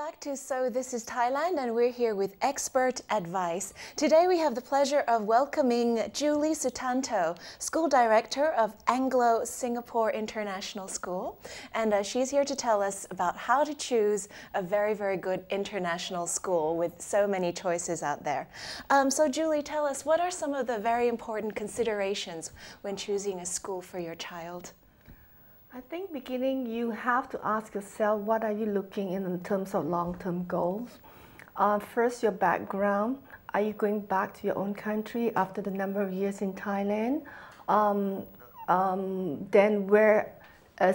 back to So This is Thailand, and we're here with expert advice. Today we have the pleasure of welcoming Julie Sutanto, School Director of Anglo-Singapore International School. And she's here to tell us about how to choose a very, very good international school with so many choices out there. So Julie, tell us, what are some of the very important considerations when choosing a school for your child? I think beginning you have to ask yourself, what are you looking in terms of long-term goals? First, your background. Are you going back to your own country after the number of years in Thailand? Then where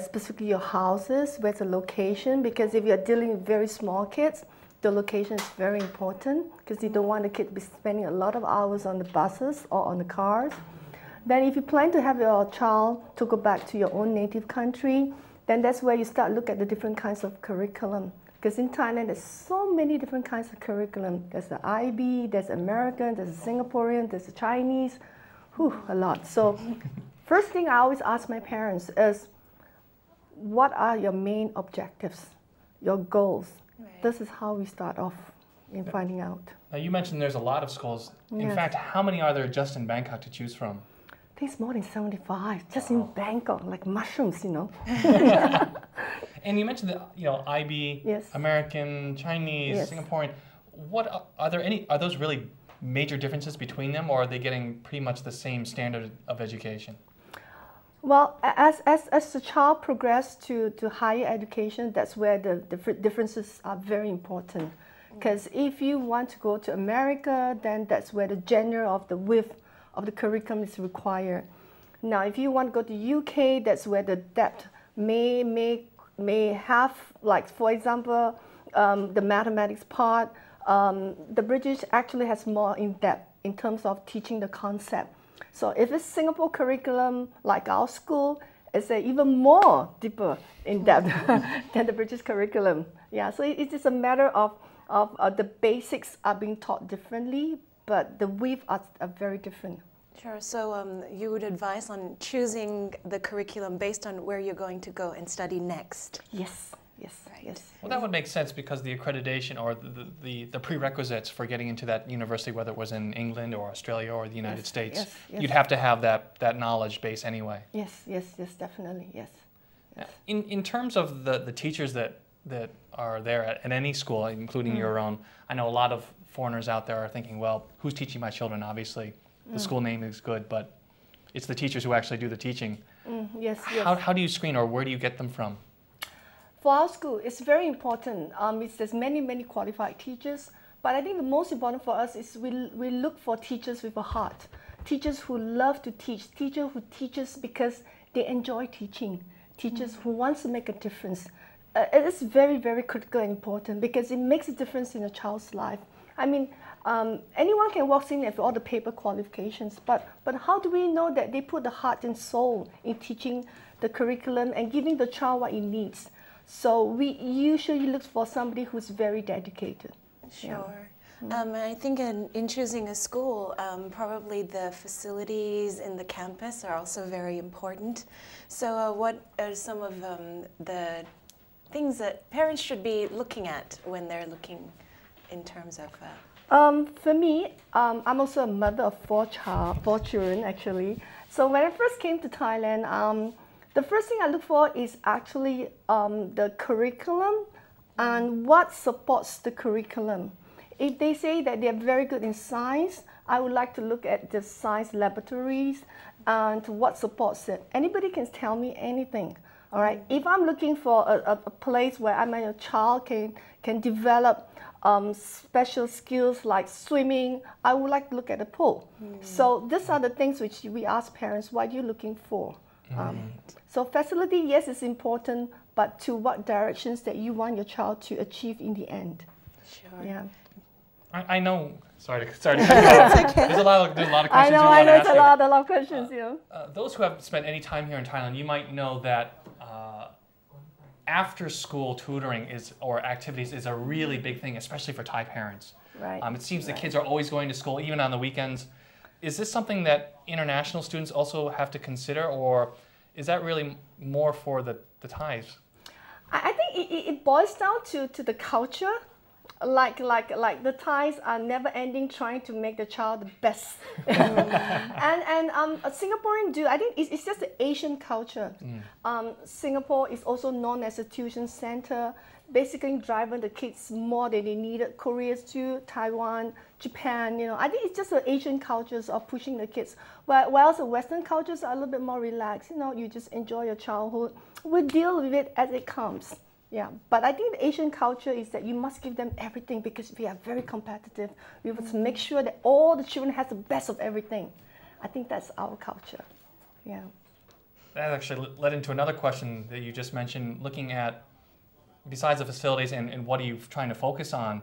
specifically your houses, where's the location? Because if you're dealing with very small kids, the location is very important because you don't want the kid to be spending a lot of hours on the buses or on the cars. Then if you plan to have your child to go back to your own native country, then that's where you start look at the different kinds of curriculum. Because in Thailand, there's so many different kinds of curriculum. There's the IB, there's American, there's a Singaporean, there's a Chinese, a lot. So first thing I always ask my parents is, what are your main objectives, your goals? Right. This is how we start off in finding out. Now you mentioned there's a lot of schools. In fact, how many are there just in Bangkok to choose from? I think it's more than 75, just in Bangkok, like mushrooms, you know. And you mentioned that, IB, yes. American, Chinese, yes. Singaporean. Are those really major differences between them, or are they getting pretty much the same standard of education? Well, as the child progresses to higher education, that's where the differences are very important. Because if you want to go to America, then that's where the genre of the width of the curriculum is required. Now, if you want to go to UK, that's where the depth may have, like for example, the mathematics part. The British actually has more in depth in terms of teaching the concept. So if it's Singapore curriculum, like our school, it's even more deeper in depth than the British curriculum. Yeah, so it is a matter of the basics are being taught differently, but the width are very different. Sure. So you would advise on choosing the curriculum based on where you're going to go and study next? Yes. Yes. Right. Yes. Well, that would make sense because the accreditation or the prerequisites for getting into that university, whether it was in England or Australia or the United States, yes, yes. You'd have to have that knowledge base anyway. Yes, definitely, yes. In terms of the teachers that are there at any school, including your own, I know a lot of foreigners out there are thinking, well, who's teaching my children? Obviously, the school name is good, but it's the teachers who actually do the teaching. Yes. How do you screen, or where do you get them from? For our school, it's very important. There's many qualified teachers, but I think the most important for us is we look for teachers with a heart, teachers who love to teach, teachers who teaches because they enjoy teaching, teachers who wants to make a difference. It is very critical and important because it makes a difference in a child's life. I mean, anyone can walk in with all the paper qualifications, but how do we know that they put the heart and soul in teaching the curriculum and giving the child what it needs? So we usually look for somebody who's very dedicated. Sure. Yeah. I think in choosing a school, probably the facilities in the campus are also very important. So what are some of the things that parents should be looking at when they're looking in terms of... For me, I'm also a mother of four children actually. So when I first came to Thailand, the first thing I look for is actually the curriculum and what supports the curriculum. If they say that they're very good in science, I would like to look at the science laboratories and what supports it. Anybody can tell me anything. All right. If I'm looking for a place where my child can develop special skills like swimming, I would like to look at the pool. So these are the things which we ask parents, what are you looking for? So facility, yes, is important, but to what directions that you want your child to achieve in the end? Sure. Yeah. I know. Sorry to cut you off. Okay. There's a lot of questions. I know, it's a lot of questions. Those who have spent any time here in Thailand, you might know that after-school tutoring or activities is a really big thing, especially for Thai parents. Right. It seems the kids are always going to school, even on the weekends. Is this something that international students also have to consider, or is that really more for the Thais? I think think it boils down to the culture. Like the Thais are never ending trying to make the child the best. and Singaporean do. I think it's just the Asian culture. Singapore is also known as a tuition center, basically driving the kids more than they needed. Korea too, Taiwan, Japan, I think it's just the Asian cultures are pushing the kids. Whilst the Western cultures are a little bit more relaxed, you just enjoy your childhood. We deal with it as it comes. Yeah, but I think the Asian culture is that you must give them everything because we are very competitive. We must make sure that all the children have the best of everything. I think that's our culture. Yeah. That actually led into another question that you just mentioned, looking at, besides the facilities and what are you trying to focus on,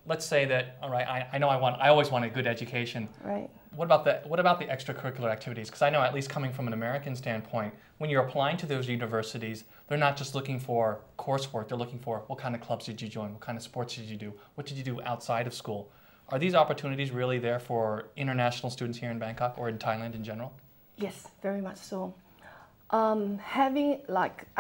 let's say that, all right, I know I always want a good education. Right. What about the extracurricular activities? Because I know, at least coming from an American standpoint, when you're applying to those universities, they're not just looking for coursework, they're looking for what kind of clubs did you join, what kind of sports did you do, what did you do outside of school? Are these opportunities really there for international students here in Bangkok or in Thailand in general? Yes, very much so. I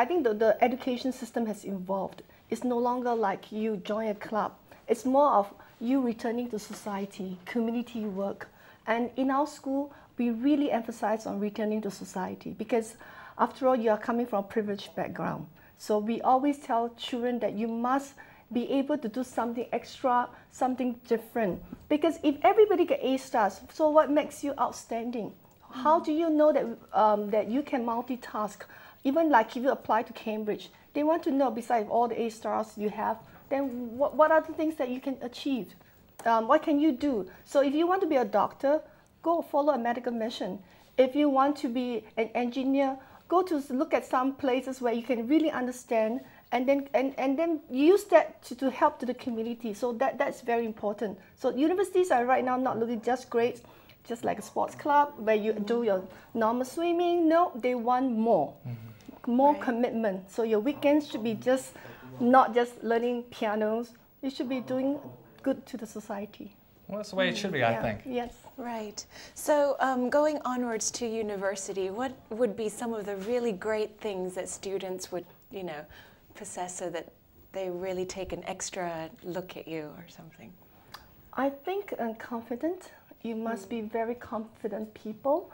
think the education system has evolved. It's no longer like you join a club. It's more of you returning to society, community work. And in our school, we really emphasize on returning to society because after all, you are coming from a privileged background. So we always tell children that you must be able to do something extra, something different. Because if everybody get A stars, so what makes you outstanding? How do you know that you can multitask? Even like if you apply to Cambridge, they want to know besides all the A stars you have, then what are the things that you can achieve? What can you do? So if you want to be a doctor, go follow a medical mission. If you want to be an engineer, go to look at some places where you can really understand and then use that to help to the community. So that's very important. So universities are right now not looking just grades, just like a sports club where you do your normal swimming. No, they want more, more commitment. So your weekends should be not just learning pianos. You should be doing good to the society. Well, that's the way it should be, I think. Yes. Right. So going onwards to university, what would be some of the really great things that students would, possess so that they really take an extra look at you or something? I think confident. You must be very confident people.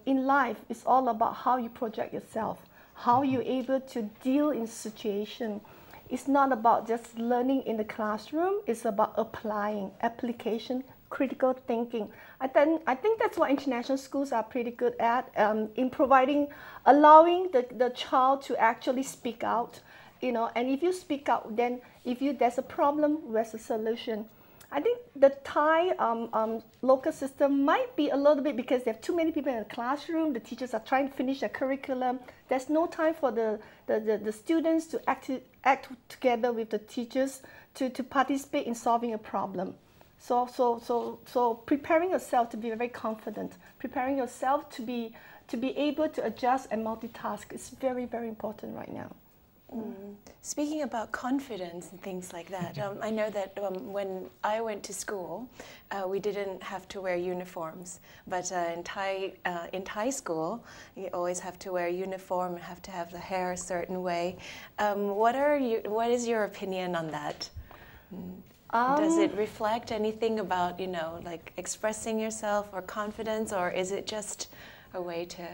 In life, it's all about how you project yourself, how you're able to deal in situation. It's not about just learning in the classroom, it's about application, critical thinking. I think that's what international schools are pretty good at, in allowing the child to actually speak out, and if you speak out, then there's a problem, where's a solution? I think the Thai local system might be a little bit because they have too many people in the classroom, the teachers are trying to finish their curriculum. There's no time for the students to act together with the teachers to participate in solving a problem. So preparing yourself to be very confident, preparing yourself to be able to adjust and multitask is very, very important right now. Speaking about confidence and things like that, I know that when I went to school, we didn't have to wear uniforms. But in Thai school, you always have to wear a uniform, have to have the hair a certain way. What is your opinion on that? Does it reflect anything about, like expressing yourself or confidence, or is it just a way to,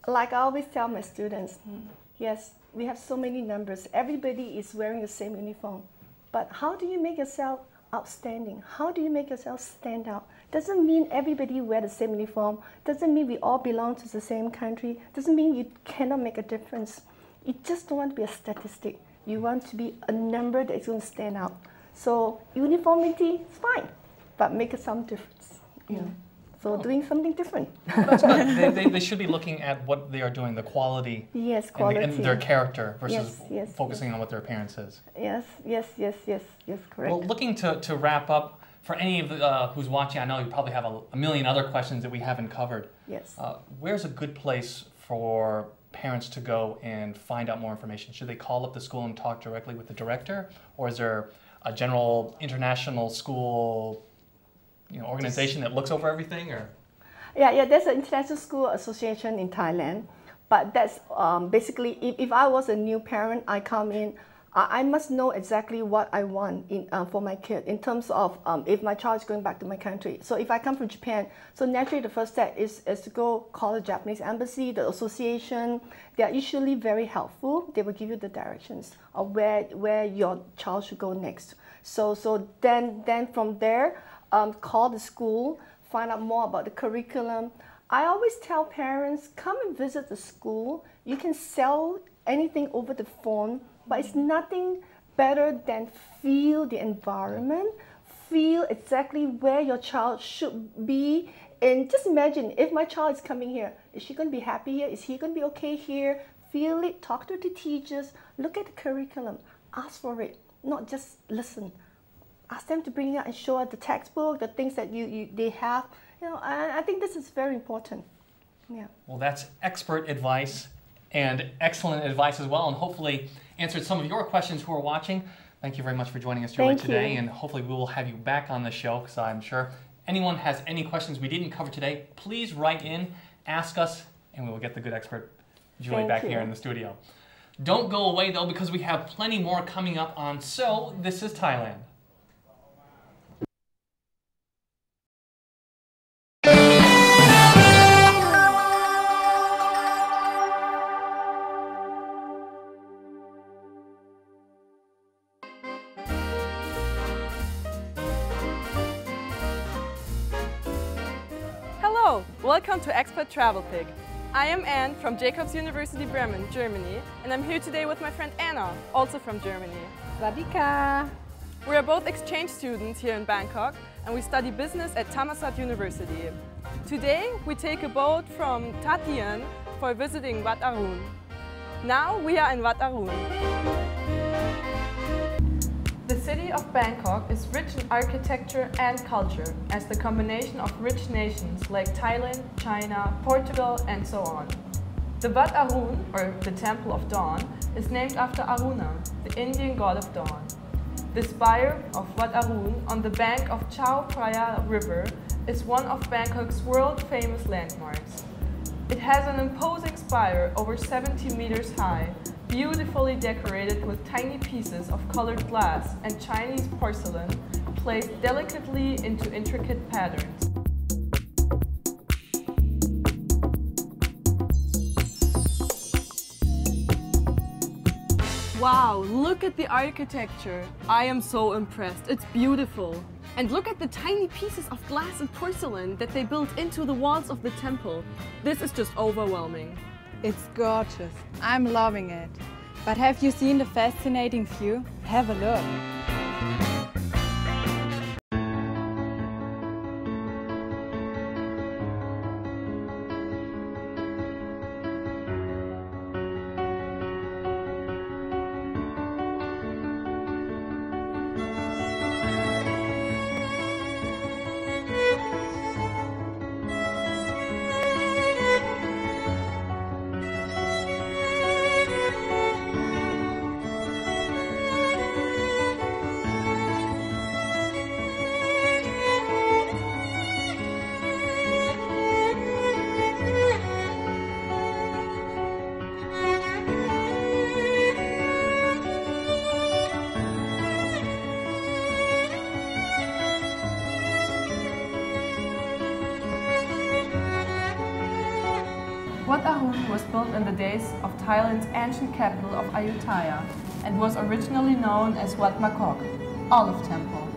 Like I always tell my students, yes, we have so many numbers. Everybody is wearing the same uniform. But how do you make yourself outstanding? How do you make yourself stand out? Doesn't mean everybody wear the same uniform. Doesn't mean we all belong to the same country. Doesn't mean you cannot make a difference. You just don't want to be a statistic. You want to be a number that is going to stand out. So uniformity is fine, but make some difference. So doing something different. They should be looking at what they are doing, the quality, yes, quality. And their character versus yes, focusing on what their appearance is. Yes, correct. Well, looking to wrap up, for any of who's watching, I know you probably have a million other questions that we haven't covered. Yes. Where's a good place for parents to go and find out more information? Should they call up the school and talk directly with the director, or is there a general international school organization that looks over everything? Or yeah, there's an international school association in Thailand, But that's basically, if I was a new parent, I come in, I must know exactly what I want for my kid in terms of if my child is going back to my country. So if I come from Japan, so naturally the first step is to go call the Japanese embassy, the association. They are usually very helpful. They will give you the directions of where your child should go next. So then from there, call the school, find out more about the curriculum. I always tell parents, come and visit the school. You can sell anything over the phone, but it's nothing better than feel the environment, feel exactly where your child should be. And just imagine, if my child is coming here, is she going to be happy here? Is he going to be okay here? Feel it, talk to the teachers, look at the curriculum, ask for it, not just listen. Ask them to bring it out and show us the textbook, the things that they have. I think this is very important. Yeah. Well, that's expert advice and excellent advice as well, and hopefully answered some of your questions who are watching. Thank you very much for joining us, Julie, today, and hopefully we will have you back on the show, because I'm sure anyone has any questions we didn't cover today, please write in, ask us, and we will get the good expert Julie back here in the studio. Don't go away though, because we have plenty more coming up on So This is Thailand. Hello, welcome to Expert Travel Pig. I am Anne from Jacobs University Bremen, Germany, and I'm here today with my friend Anna, also from Germany. Radhika. We are both exchange students here in Bangkok, and we study business at Thammasat University. Today we take a boat from Tha Tien for visiting Wat Arun. Now we are in Wat Arun. The city of Bangkok is rich in architecture and culture as the combination of rich nations like Thailand, China, Portugal, and so on. The Wat Arun, or the Temple of Dawn, is named after Aruna, the Indian god of dawn. The spire of Wat Arun on the bank of Chao Phraya River is one of Bangkok's world-famous landmarks. It has an imposing spire over 70 meters high, beautifully decorated with tiny pieces of colored glass and Chinese porcelain placed delicately into intricate patterns. Wow, look at the architecture! I am so impressed, it's beautiful! And look at the tiny pieces of glass and porcelain that they built into the walls of the temple. This is just overwhelming. It's gorgeous. I'm loving it. But have you seen the fascinating view? Have a look. Wat Arun was built in the days of Thailand's ancient capital of Ayutthaya and was originally known as Wat Makok, Olive Temple.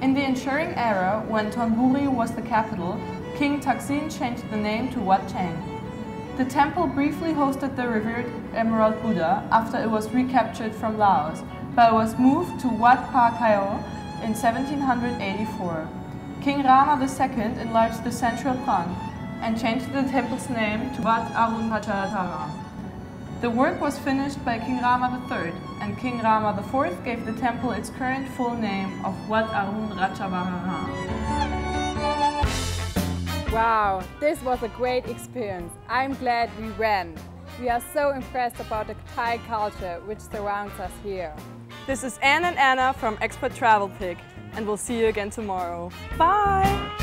In the ensuing era, when Thonburi was the capital, King Thaksin changed the name to Wat Chang. The temple briefly hosted the revered Emerald Buddha after it was recaptured from Laos, but it was moved to Wat Pa Kaeo in 1784. King Rama II enlarged the central prang and changed the temple's name to Wat Arun Ratchabararam. The work was finished by King Rama III, and King Rama IV gave the temple its current full name of Wat Arun Ratchabararam. Wow, this was a great experience. I'm glad we went. We are so impressed about the Thai culture which surrounds us here. This is Anne and Anna from Expert Travel Pig, and we'll see you again tomorrow. Bye!